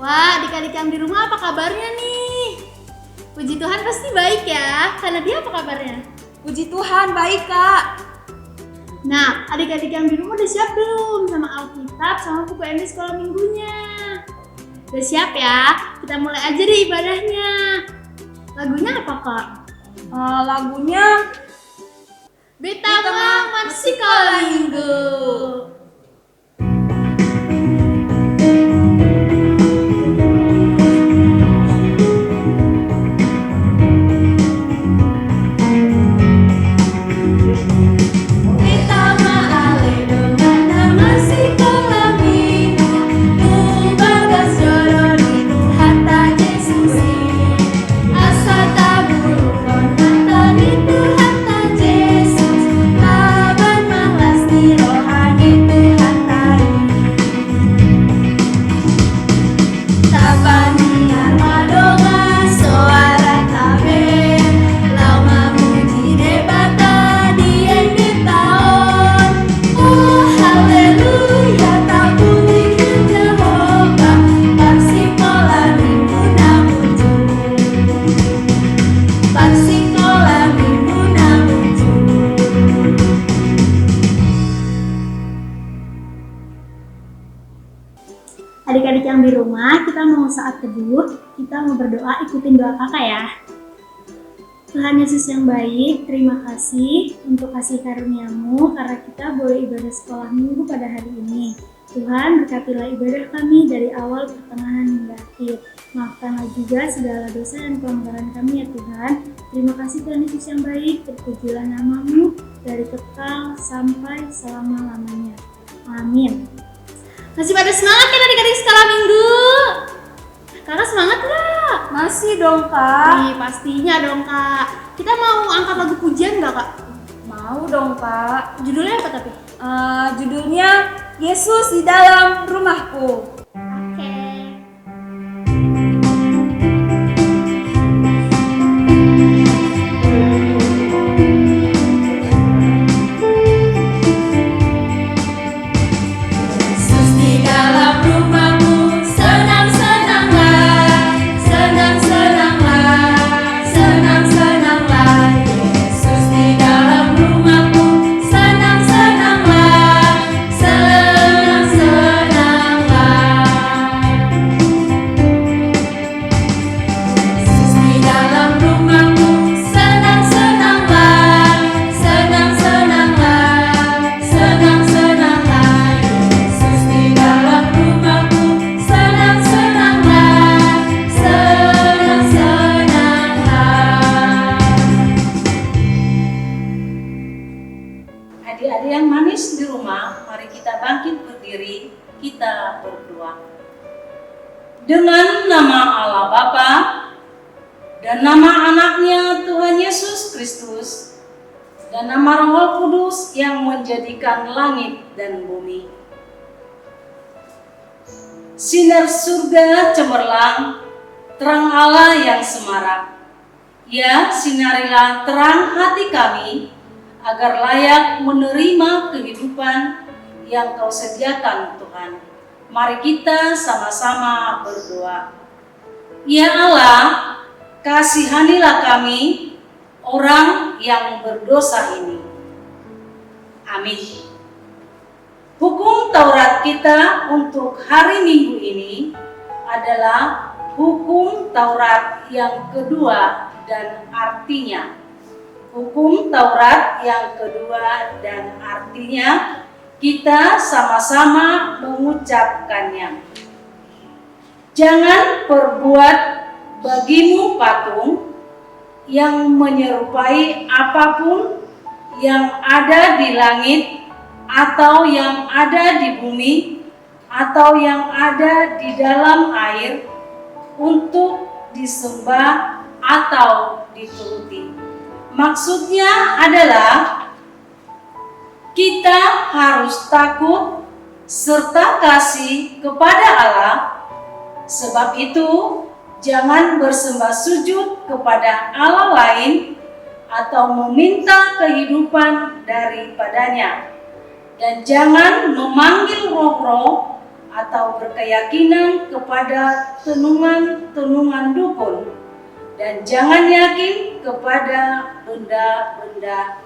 Wah, adik-adik yang di rumah apa kabarnya nih? Puji Tuhan pasti baik ya, karena dia apa kabarnya? Puji Tuhan, baik Kak. Nah, adik-adik yang di rumah udah siap belum sama Alkitab sama buku ND sekolah minggunya? Udah siap ya? Kita mulai aja deh ibadahnya. Lagunya apa Kak? Lagunya Betama Masih Sekolah Minggu. Adik-adik yang di rumah, kita mau saat teduh, kita mau berdoa, ikutin doa kakak ya. Tuhan Yesus yang baik, terima kasih untuk kasih karunia-Mu karena kita boleh ibadah sekolah minggu pada hari ini. Tuhan, berkatilah ibadah kami dari awal, pertengahan, hingga akhir. Maafkanlah juga segala dosa dan pelanggaran kami ya Tuhan. Terima kasih Tuhan Yesus yang baik, terpujilah nama-Mu dari kekal sampai selama-lamanya. Amin. Masih pada semangat kan adik-adik sekolah minggu? Kakak semangat gak? masih dong Kak. Nih pastinya dong Kak. Kita mau angkat lagu pujian gak Kak? Mau dong Kak. Judulnya apa tapi? Judulnya Yesus di dalam rumahku. Oke. Yesus di dalam rumahmu, senang-senanglah, senang-senanglah, senang-senanglah. Yesus di dalam rumahmu, senang-senanglah, senang-senanglah. Yesus di dalam rumahmu, senang-senanglah, senang-senanglah, senang-senanglah. Yesus di dalam rumahku, senang-senanglah, senang-senanglah. Adik-adik yang manis di rumah, mari kita bangkit berdiri, kita berdoa. Dengan nama Allah Bapa dan nama anaknya Tuhan Yesus Kristus dan nama Roh Kudus yang menjadikan langit dan bumi. Sinar surga cemerlang, terang Allah yang semarak. Ya, sinarilah terang hati kami, agar layak menerima kehidupan yang Kau sediakan Tuhan. Mari kita sama-sama berdoa. Ya Allah, kasihanilah kami, orang yang berdosa ini. Amin. Hukum Taurat kita untuk hari Minggu ini adalah hukum Taurat yang kedua dan artinya. Hukum Taurat yang kedua dan artinya kita sama-sama mengucapkannya. Jangan perbuat bagimu patung yang menyerupai apapun yang ada di langit atau yang ada di bumi atau yang ada di dalam air untuk disembah atau dituruti. Maksudnya adalah kita harus takut serta kasih kepada Allah. Sebab itu, jangan bersembah sujud kepada Allah lain atau meminta kehidupan daripadanya. Dan jangan memanggil roh-roh atau berkeyakinan kepada tenungan-tenungan dukun, dan jangan yakin kepada benda-benda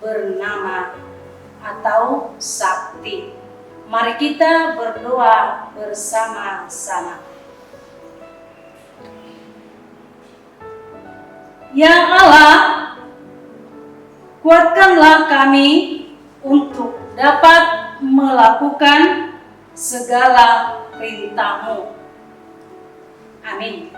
bernama atau sakti. Mari kita berdoa bersama-sama. Ya Allah, kuatkanlah kami untuk dapat melakukan segala perintah-Mu. Amin.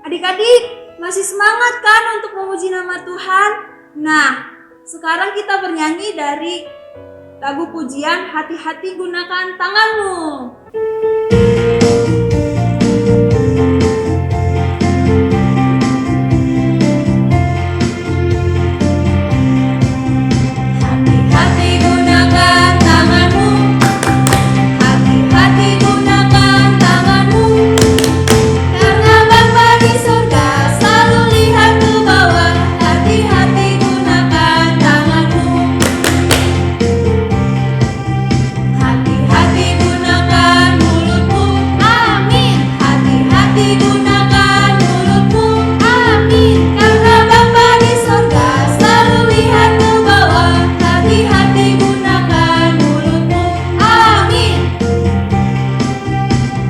Adik-adik, masih semangat kan untuk memuji nama Tuhan? Nah, sekarang kita bernyanyi dari lagu pujian Hati-hati Gunakan Tanganmu. Hati-hati gunakan tanganmu, hati-hati gunakan tanganmu, karena Bapa di surga selalu lihat ke bawah. Hati-hati gunakan tanganmu, hati-hati gunakan mulutmu, amin. Hati-hati gunakan mulutmu, amin, karena Bapa di surga selalu lihat ke bawah. Hati-hati gunakan mulutmu, amin.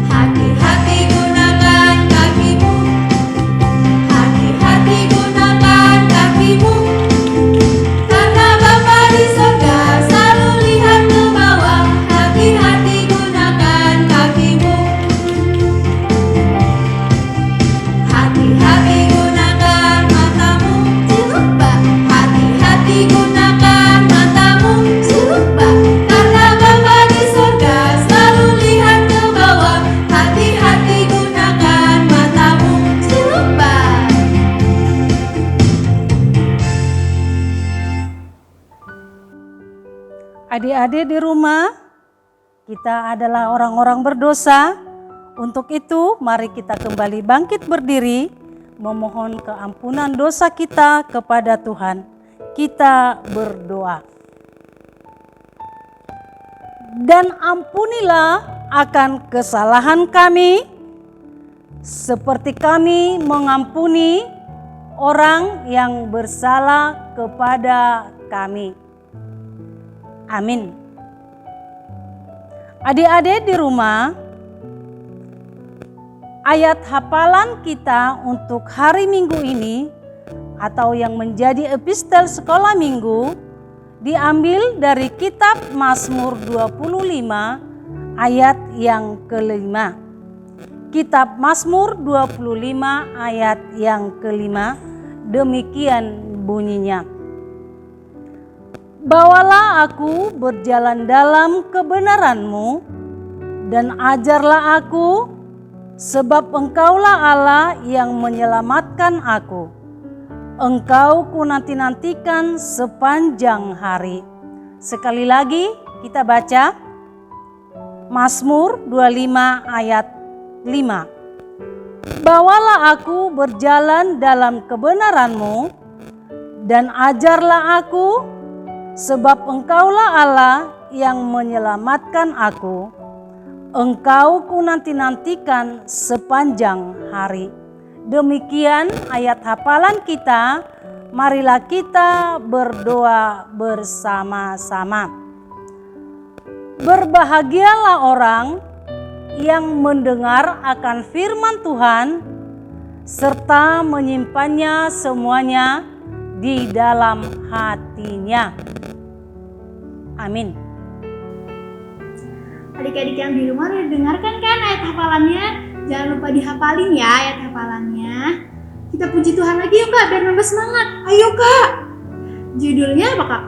Hati-hati gunakan kakimu, hati-hati gunakan kakimu, karena Bapa di surga selalu lihat ke bawah. Hati-hati gunakan kakimu, hati-hati gunakan matamu, lupa. Hati-hati gunakan matamu, lupa, karena Bapa di surga selalu lihat ke bawah. Hati-hati gunakan matamu, lupa. Adik-adik di rumah, kita adalah orang-orang berdosa. Untuk itu, mari kita kembali bangkit berdiri, memohon keampunan dosa kita kepada Tuhan. Kita berdoa. Dan ampunilah akan kesalahan kami, seperti kami mengampuni orang yang bersalah kepada kami. Amin. Adik-adik di rumah, ayat hafalan kita untuk hari Minggu ini atau yang menjadi epistel sekolah minggu diambil dari kitab Mazmur 25 ayat yang kelima. Kitab Mazmur 25 ayat yang kelima, demikian bunyinya. Bawalah aku berjalan dalam kebenaran-Mu, dan ajarlah aku, sebab Engkaulah Allah yang menyelamatkan aku. Engkau ku nanti-nantikan sepanjang hari. Sekali lagi kita baca Mazmur 25 ayat 5. Bawalah aku berjalan dalam kebenaran-Mu, dan ajarlah aku, sebab Engkaulah Allah yang menyelamatkan aku. Engkau ku nanti-nantikan sepanjang hari. Demikian ayat hafalan kita. Marilah kita berdoa bersama-sama. Berbahagialah orang yang mendengar akan firman Tuhan serta menyimpannya semuanya di dalam hatinya. Amin. Adik-adik yang di rumah udah dengarkan kan ayat hafalannya? Jangan lupa dihafalin ya ayat hafalannya. Kita puji Tuhan lagi yuk Kak, biar nambah semangat. Ayo Kak, Judulnya apa Kak?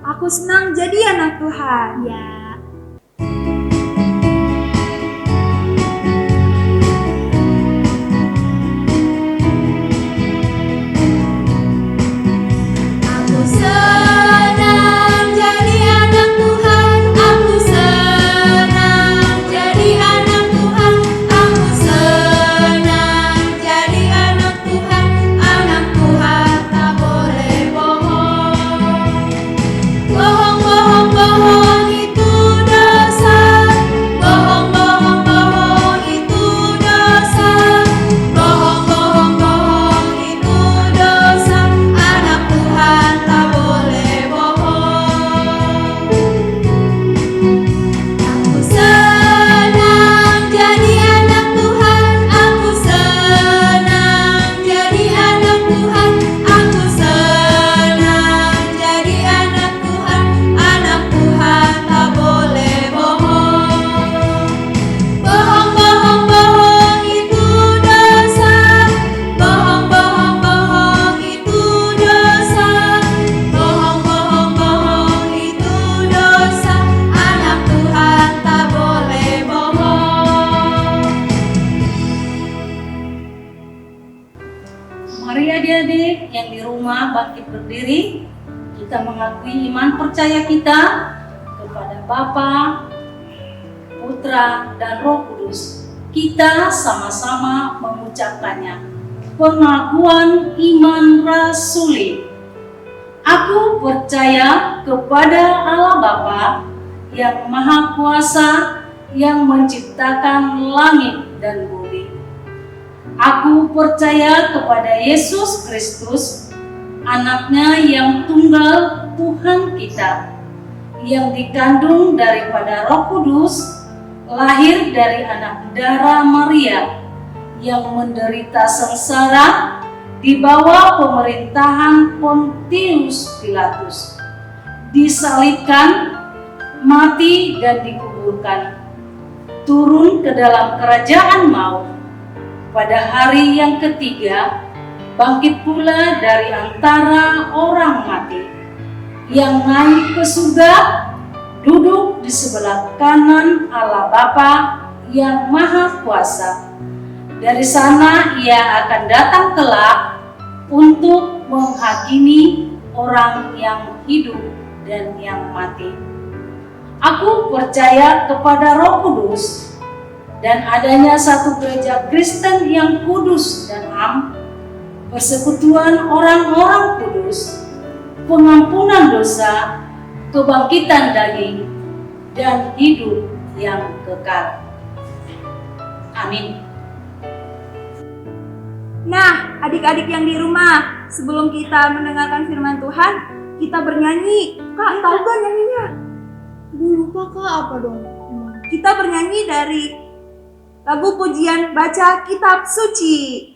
aku senang jadi anak Tuhan. Ya. Aku senang jadi anak Tuhan, aku senang jadi anak Tuhan, aku senang jadi anak Tuhan tak boleh bohong. Bohong, bohong, bohong itu rumah bangkit berdiri, kita mengakui iman percaya kita kepada Bapa, Putra, dan Roh Kudus. Kita sama-sama mengucapkannya. Pengakuan iman rasuli. Aku percaya kepada Allah Bapa yang Maha Kuasa, yang menciptakan langit dan bumi. Aku percaya kepada Yesus Kristus, Anaknya yang tunggal Tuhan kita, yang dikandung daripada Roh Kudus, lahir dari anak darah Maria, yang menderita sengsara di bawah pemerintahan Pontius Pilatus, disalibkan, mati dan dikuburkan, turun ke dalam kerajaan maut. Pada hari yang ketiga, bangkit pula dari antara orang mati, yang naik ke surga, duduk di sebelah kanan Allah Bapa yang Maha Kuasa. Dari sana ia akan datang kelak untuk menghakimi orang yang hidup dan yang mati. Aku percaya kepada Roh Kudus dan adanya satu gereja Kristen yang kudus dan am, persekutuan orang-orang kudus, pengampunan dosa, kebangkitan daging, dan hidup yang kekal. Amin. Nah, adik-adik yang di rumah, sebelum kita mendengarkan firman Tuhan, kita bernyanyi. Kak, tahu gak nyanyinya? Lupa Kak, apa dong? Kita bernyanyi dari lagu pujian Baca Kitab Suci.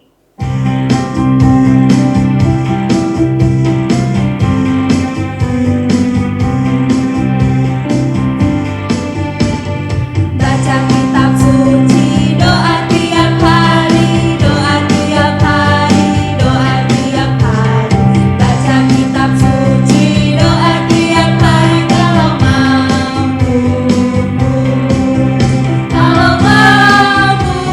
Baca kitab suci, doa tiap hari, doa tiap hari, doa tiap hari. Baca kitab suci, doa tiap hari kalau mampu. Kalau mampu,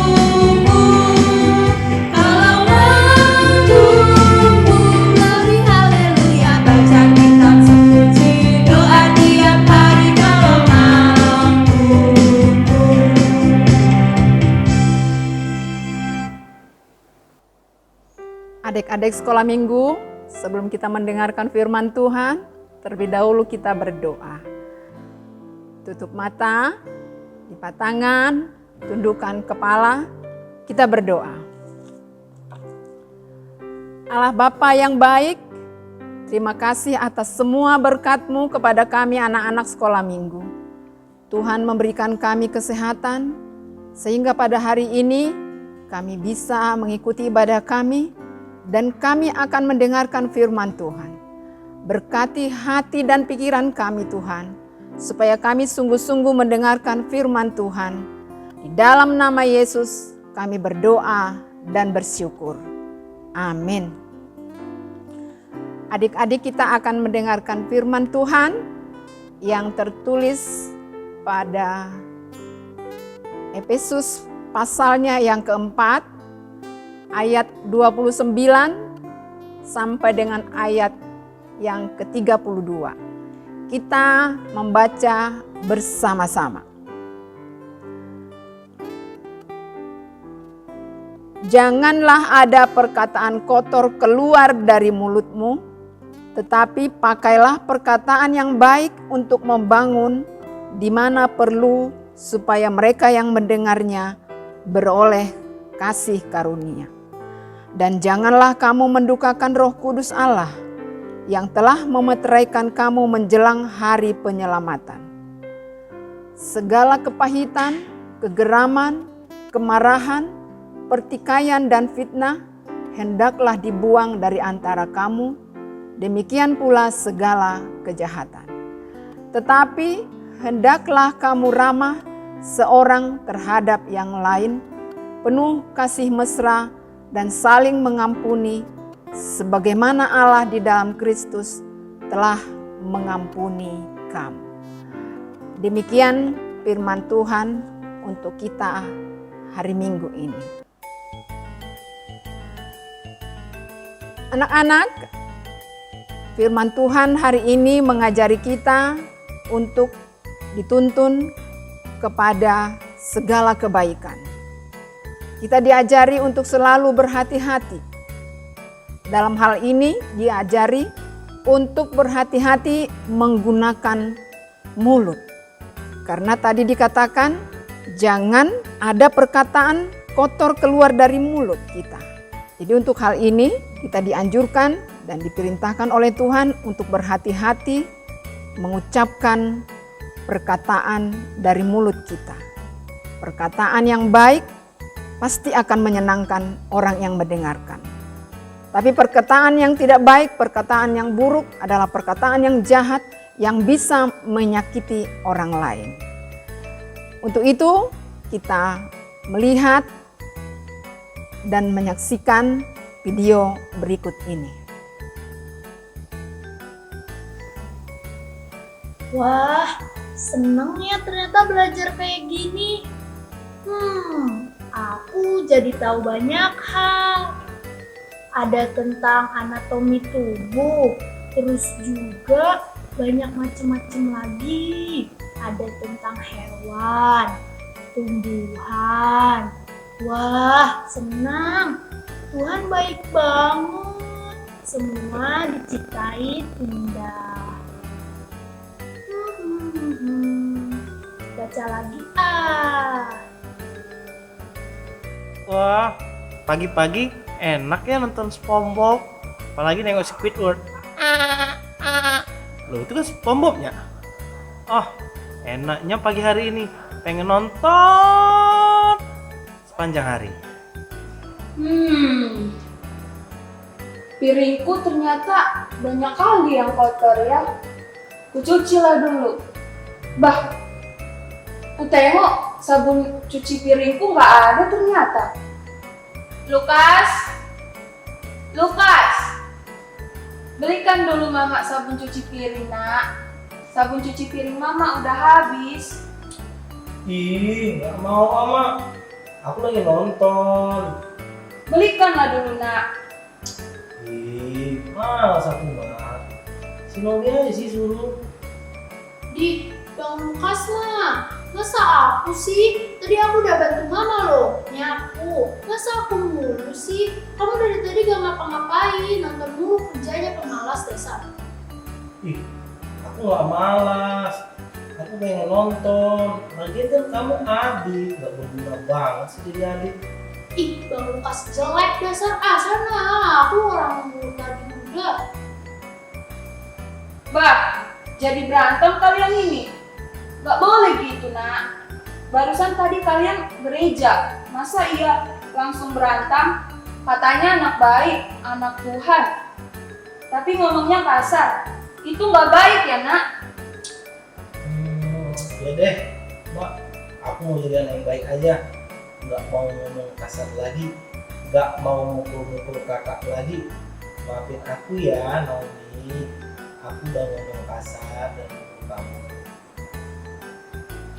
kalau mampu, glory haleluya. Baca kitab suci, doa tiap hari kalau mampu. Adik-adik sekolah minggu, sebelum kita mendengarkan firman Tuhan, terlebih dahulu kita berdoa. Tutup mata, lipat tangan, tundukkan kepala, kita berdoa. Allah Bapa yang baik, terima kasih atas semua berkat-Mu kepada kami anak-anak sekolah minggu. Tuhan memberikan kami kesehatan, sehingga pada hari ini kami bisa mengikuti ibadah kami, dan kami akan mendengarkan firman Tuhan. Berkati hati dan pikiran kami Tuhan, supaya kami sungguh-sungguh mendengarkan firman Tuhan. Di dalam nama Yesus kami berdoa dan bersyukur. Amin. Adik-adik, kita akan mendengarkan firman Tuhan yang tertulis pada Efesus pasalnya yang keempat, ayat 29 sampai dengan ayat yang ke-32. Kita membaca bersama-sama. Janganlah ada perkataan kotor keluar dari mulutmu, tetapi pakailah perkataan yang baik untuk membangun di mana perlu, supaya mereka yang mendengarnya beroleh kasih karunia. Dan janganlah kamu mendukakan Roh Kudus Allah yang telah memeteraikan kamu menjelang hari penyelamatan. Segala kepahitan, kegeraman, kemarahan, pertikaian dan fitnah hendaklah dibuang dari antara kamu, demikian pula segala kejahatan. Tetapi hendaklah kamu ramah seorang terhadap yang lain, penuh kasih mesra dan saling mengampuni, sebagaimana Allah di dalam Kristus telah mengampuni kamu. Demikian firman Tuhan untuk kita hari Minggu ini. Anak-anak, Firman Tuhan hari ini mengajari kita untuk dituntun kepada segala kebaikan. Kita diajari untuk selalu berhati-hati. Dalam hal ini diajari untuk berhati-hati menggunakan mulut. Karena tadi dikatakan jangan ada perkataan kotor keluar dari mulut kita. Jadi untuk hal ini kita dianjurkan dan diperintahkan oleh Tuhan untuk berhati-hati mengucapkan perkataan dari mulut kita. Perkataan yang baik pasti akan menyenangkan orang yang mendengarkan. Tapi perkataan yang tidak baik, perkataan yang buruk adalah perkataan yang jahat yang bisa menyakiti orang lain. Untuk itu kita melihat dan menyaksikan video berikut ini. Wah, seneng ya ternyata belajar kayak gini. Aku jadi tahu banyak hal. Ada tentang anatomi tubuh, terus juga banyak macam-macam lagi. Ada tentang hewan, tumbuhan. Wah, senang. Tuhan baik banget. Semua diciptain indah. Baca lagi Wah, pagi-pagi enak ya nonton SpongeBob. Apalagi nengok Squidward. Loh, itu kan SpongeBob-nya. Oh, enaknya pagi hari ini pengen nonton sepanjang hari. Piringku ternyata banyak kali yang kotor ya. Kucucilah dulu. Bah, ku tengok sabun cuci piringku nggak ada ternyata. Lukas, belikan dulu mama sabun cuci piring nak. Sabun cuci piring mama udah habis. Ih, nggak mau mama. Aku lagi nonton. Belikanlah dulu nak. Ih, malas aku banget. Si Novi aja sih suruh. Di Bang Lukas mah, masa aku sih? Tadi aku udah bantu mama loh, nyapu. Masa aku mulu sih? Kamu dari tadi gak ngapa-ngapain, nonton mulu kerjanya pemalas dasar. Ih, aku nggak malas. Aku pengen nonton. Lagian kan kamu adik, nggak berguna banget sih jadi adik. Ih, Bang Lukas jelek dasar. Sana, aku orang tadi muda. Bah, jadi berantem kalian ini? Gak boleh gitu nak. Barusan tadi kalian gereja, masa iya langsung berantem? Katanya anak baik, anak Tuhan. Tapi ngomongnya kasar. Itu gak baik ya nak? Ya deh, Mak. Aku mau jadi anak yang baik aja. Nggak mau ngomong kasar lagi. Nggak mau mukul-mukul kakak lagi. Maafin aku ya, Naomi. Aku udah ngomong kasar dan mukul kamu.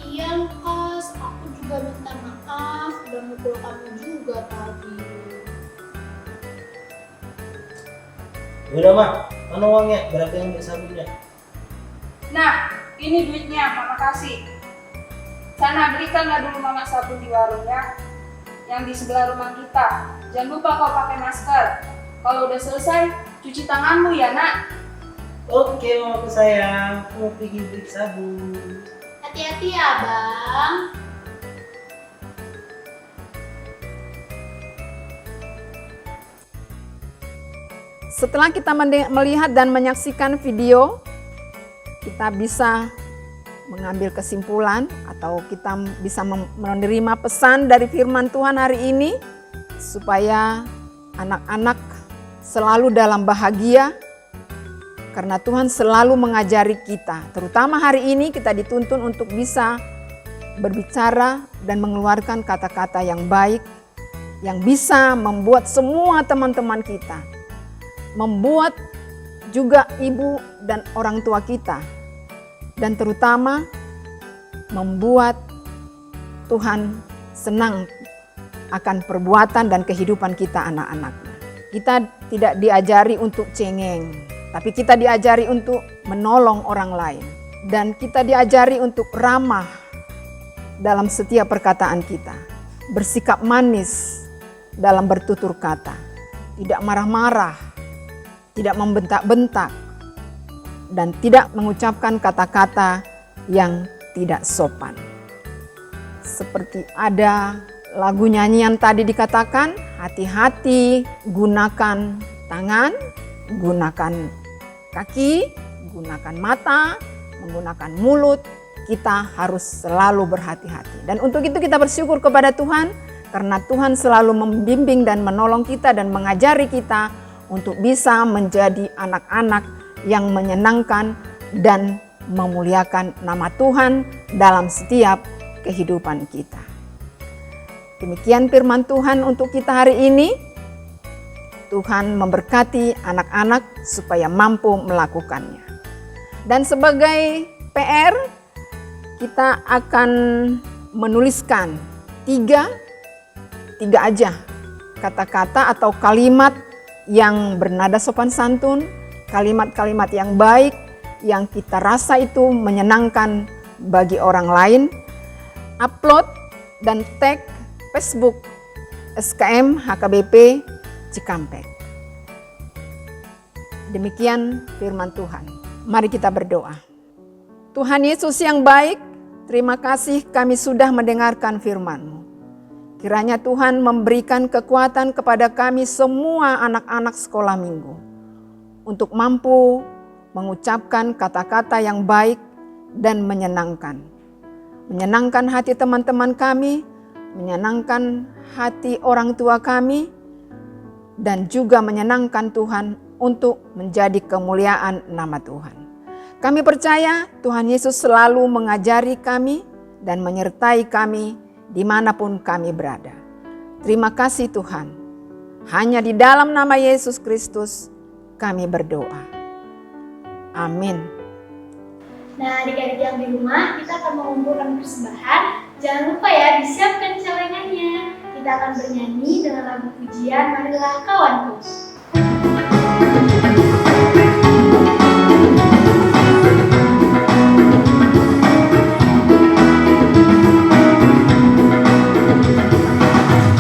Iya Lukas, aku juga minta maaf udah mukul kamu juga tadi. Yaudah Mak, mana uangnya? Berapa yang beli sabunnya? Nah, ini duitnya, mama kasih. Sana belikanlah dulu mama sabun di warung ya. Yang di sebelah rumah kita. Jangan lupa kau pakai masker. Kalau udah selesai, cuci tanganmu ya nak. Oke mamaku sayang, aku mau pergi beli sabun. Hati-hati ya Bang. Setelah kita melihat dan menyaksikan video, kita bisa mengambil kesimpulan atau kita bisa menerima pesan dari firman Tuhan hari ini supaya anak-anak selalu dalam bahagia karena Tuhan selalu mengajari kita. Terutama hari ini kita dituntun untuk bisa berbicara dan mengeluarkan kata-kata yang baik yang bisa membuat semua teman-teman kita, membuat juga ibu dan orang tua kita, dan terutama membuat Tuhan senang akan perbuatan dan kehidupan kita anak-anaknya. Kita tidak diajari untuk cengeng. tapi kita diajari untuk menolong orang lain. Dan kita diajari untuk ramah dalam setiap perkataan kita. Bersikap manis dalam bertutur kata. Tidak marah-marah, tidak membentak-bentak, dan tidak mengucapkan kata-kata yang tidak sopan. Seperti ada lagu nyanyian tadi dikatakan, hati-hati gunakan tangan, gunakan kaki, gunakan mata, menggunakan mulut. Kita harus selalu berhati-hati. Dan untuk itu kita bersyukur kepada Tuhan, karena Tuhan selalu membimbing dan menolong kita dan mengajari kita untuk bisa menjadi anak-anak yang menyenangkan dan memuliakan nama Tuhan dalam setiap kehidupan kita. Demikian firman Tuhan untuk kita hari ini. Tuhan memberkati anak-anak supaya mampu melakukannya. Dan sebagai PR, kita akan menuliskan tiga aja kata-kata atau kalimat yang bernada sopan santun, kalimat-kalimat yang baik, yang kita rasa itu menyenangkan bagi orang lain. Upload dan tag Facebook SKM HKBP Cikampek. Demikian firman Tuhan. Mari kita berdoa. Tuhan Yesus yang baik, terima kasih kami sudah mendengarkan firman-Mu. Kiranya Tuhan memberikan kekuatan kepada kami semua anak-anak sekolah minggu untuk mampu mengucapkan kata-kata yang baik dan menyenangkan. Menyenangkan hati teman-teman kami, menyenangkan hati orang tua kami, dan juga menyenangkan Tuhan untuk menjadi kemuliaan nama Tuhan. Kami percaya Tuhan Yesus selalu mengajari kami dan menyertai kami dimanapun kami berada. Terima kasih Tuhan. Hanya di dalam nama Yesus Kristus kami berdoa. Amin. Nah, adik-adik yang di rumah, kita akan mengumpulkan persembahan. Jangan lupa ya, disiapkan celengannya. Kita akan bernyanyi dengan lagu pujian Marilah Kawanku.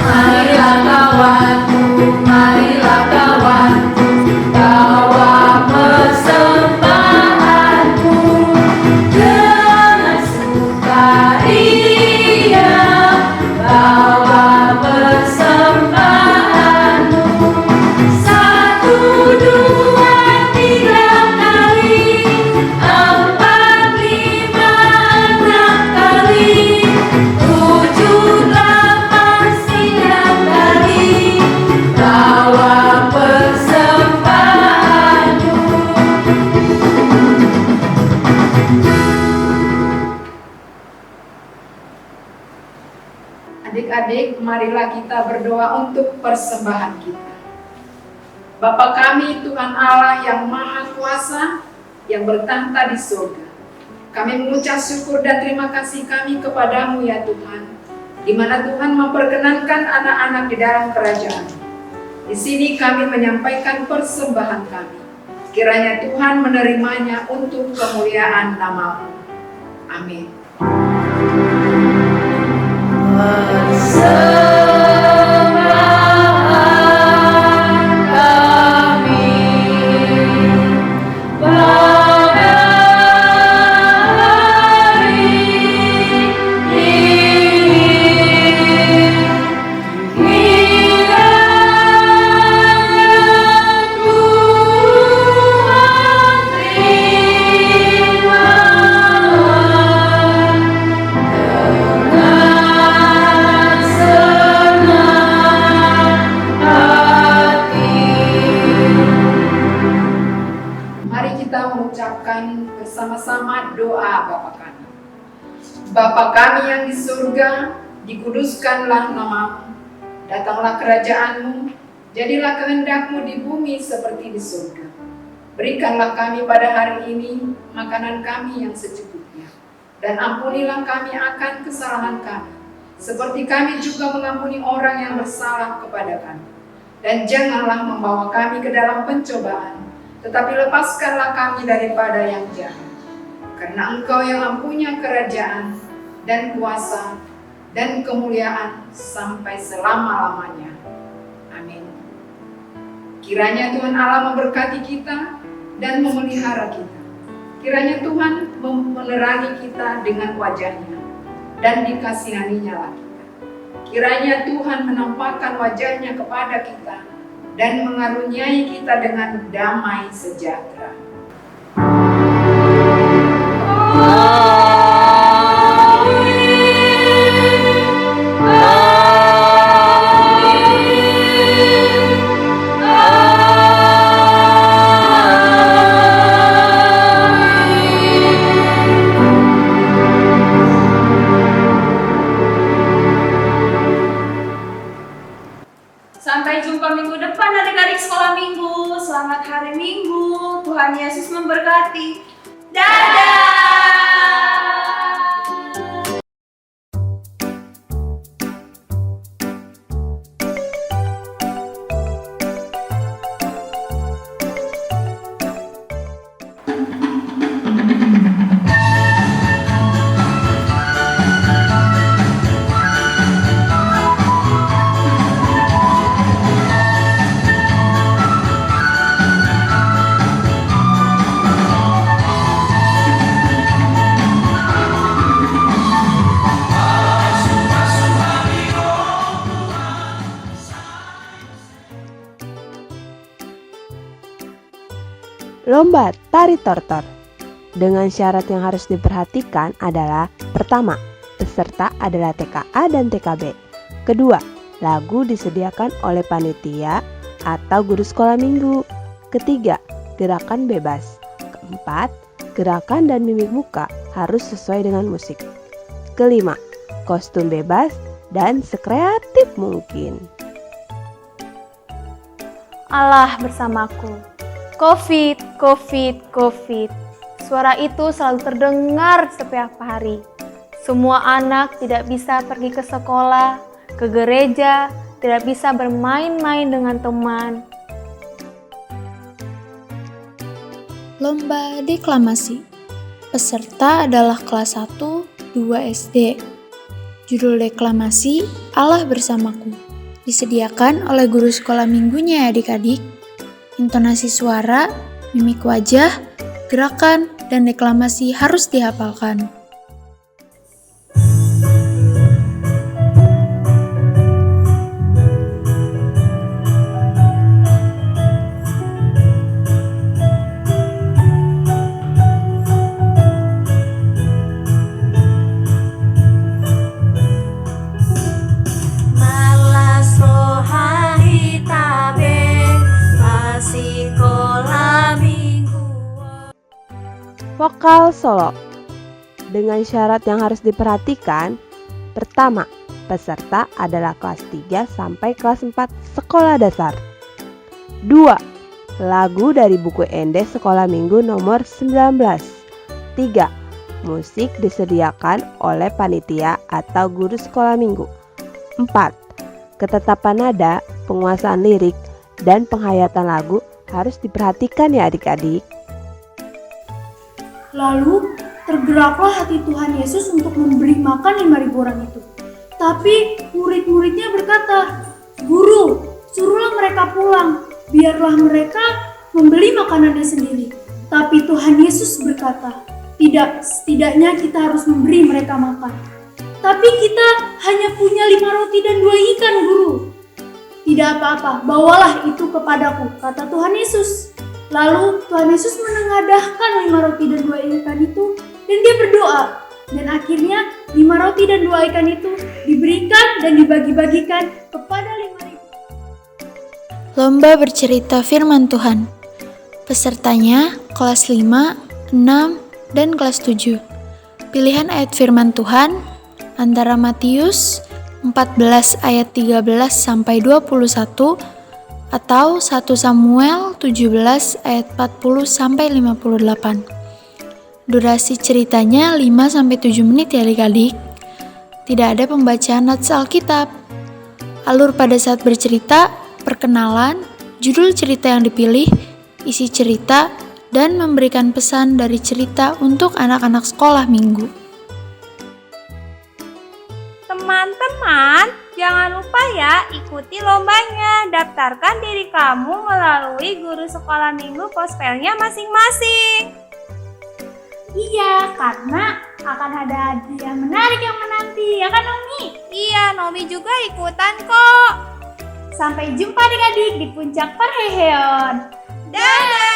Marilah kawanku, marilah kawanku, bawa persembahanmu dengan sukaria, bawa persembahanmu. 1, 2, 3 kali, 4, 5, 6 kali, 7, 8, 9 kali, bawa persembahanmu. Adik-adik, marilah kita berdoa untuk persembahan kita. Bapa kami, Tuhan Allah yang Maha Kuasa, yang bertahta di surga. Kami mengucap syukur dan terima kasih kami kepadamu ya Tuhan, di mana Tuhan memperkenankan anak-anak di dalam kerajaan. Di sini kami menyampaikan persembahan kami. Kiranya Tuhan menerimanya untuk kemuliaan nama-Mu. Amin. Persembahan kami pada hari ini, kiranya Tuhan terima dengan senang hati. Mari kita mengucapkan bersama-sama doa Bapa kami. Bapa kami yang di surga, dikuduskanlah nama-Mu. Datanglah kerajaan-Mu, jadilah kehendak-Mu di bumi seperti di surga. Berikanlah kami pada hari ini makanan kami yang secukupnya. Dan ampunilah kami akan kesalahan kami, seperti kami juga mengampuni orang yang bersalah kepada kami. Dan janganlah membawa kami ke dalam pencobaan, tetapi lepaskanlah kami daripada yang jahat. Karena Engkau yang mempunyai kerajaan dan kuasa dan kemuliaan sampai selama-lamanya. Amin. Kiranya Tuhan Allah memberkati kita dan memelihara kita. Kiranya Tuhan menerangi kita dengan wajahnya dan dikasihaninya kita. Kiranya Tuhan menampakkan wajahnya kepada kita dan mengaruniai kita dengan damai sejahtera. Sampai jumpa minggu depan adik-adik sekolah minggu. Selamat hari Minggu. Tuhan Yesus memberkati. Dadah! Lomba tari tortor. Dengan syarat yang harus diperhatikan adalah: pertama, peserta adalah TKA dan TKB. Kedua, lagu disediakan oleh panitia atau guru sekolah minggu. Ketiga, gerakan bebas. Keempat, gerakan dan mimik muka harus sesuai dengan musik. Kelima, kostum bebas dan sekreatif mungkin. Allah bersamaku. Covid, Covid, Covid. Suara itu selalu terdengar setiap hari. Semua anak tidak bisa pergi ke sekolah, ke gereja, tidak bisa bermain-main dengan teman. Lomba deklamasi. Peserta adalah kelas 1, 2 SD. Judul deklamasi Allah Bersamaku. Disediakan oleh guru sekolah minggunya ya adik-adik. Intonasi suara, mimik wajah, gerakan, dan deklamasi harus dihafalkan. Vokal solo. Dengan syarat yang harus diperhatikan: pertama, peserta adalah kelas 3 sampai kelas 4 sekolah dasar. 2. Lagu dari buku ND Sekolah Minggu nomor 19. 3. Musik disediakan oleh panitia atau guru sekolah minggu. 4. Ketetapan nada, penguasaan lirik, dan penghayatan lagu harus diperhatikan ya adik-adik. Lalu tergeraklah hati Tuhan Yesus untuk memberi makan 5.000 orang itu. Tapi murid-muridnya berkata, "Guru, suruhlah mereka pulang, biarlah mereka membeli makanannya sendiri." Tapi Tuhan Yesus berkata, "Tidak, setidaknya kita harus memberi mereka makan. Tapi kita hanya punya 5 roti dan 2 ikan, Guru." "Tidak apa-apa, bawalah itu kepadaku," kata Tuhan Yesus. Lalu Tuhan Yesus menengadahkan 5 roti dan 2 ikan itu dan dia berdoa. Dan akhirnya 5 roti dan 2 ikan itu diberikan dan dibagi-bagikan kepada 5.000. Lomba bercerita firman Tuhan. Pesertanya kelas 5, 6, dan kelas 7. Pilihan ayat firman Tuhan antara Matius 14 ayat 13 sampai 21 atau 1 Samuel 17 ayat 40 sampai 58. Durasi ceritanya 5 sampai 7 menit ya adik-adik. Tidak ada pembacaan nats Alkitab. Alur pada saat bercerita, perkenalan, judul cerita yang dipilih, isi cerita dan memberikan pesan dari cerita untuk anak-anak sekolah minggu. Teman-teman, jangan lupa ya ikuti lombanya. Daftarkan diri kamu melalui guru sekolah minggu Kospelnya masing-masing. Iya, karena akan ada hadiah menarik yang menanti, ya kan Nomi? Iya, Nomi juga ikutan kok. Sampai jumpa adik-adik di puncak perheheon. Dadah!